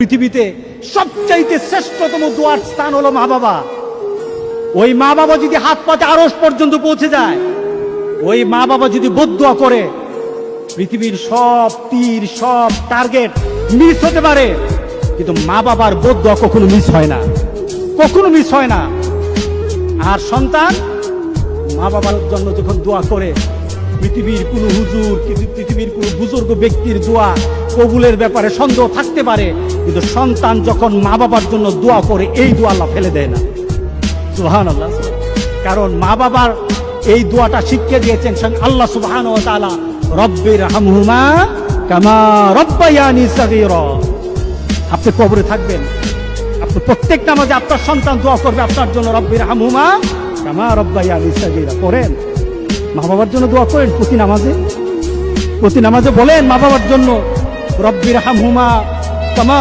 পৃথিবীতে সবচাইতে শ্রেষ্ঠতম দোয়ার স্থান হলো মা বাবা। ওই মা বাবা যদি হাত পাতে আরশ পর্যন্ত পৌঁছে যায়, ওই মা বাবা যদি বদদুয়া করে, পৃথিবীর সব তীর সব টার্গেট মিস হতে পারে, কিন্তু মা বাবার বদদুয়া কখনো মিস হয় না, কখনো মিস হয় না। আর সন্তান মা বাবার জন্য যখন দোয়া করে, পৃথিবীর কোন হুজুর, পৃথিবীর কোন বুজুর্গ ব্যক্তির দোয়া কবুলের ব্যাপারে সন্দেহ থাকতে পারে, কিন্তু সন্তান যখন মা বাবার জন্য দোয়া করে, এই দোয়া আল্লাহ ফেলে দেয় না। সুবহানাল্লাহ। কারণ মা বাবার এই দোয়াটা শিক্ষা দিয়েছেন আল্লাহ সুবহানাহু ওয়া তাআলা, রব্বির হামহুমা কামা রব্বায়ানি সাগীরা। আপনি কবরে থাকবেন, আপনি প্রত্যেক নামাজে আপনার সন্তান দোয়া করবে আপনার জন্য, রব্বির হামহুমা কামা রব্বায়ানি সাগীরা। করেন, মা বাবার জন্য দোয়া করেন প্রতি নামাজে বলেন মা বাবার জন্য, রব্বির হামহুমা কামা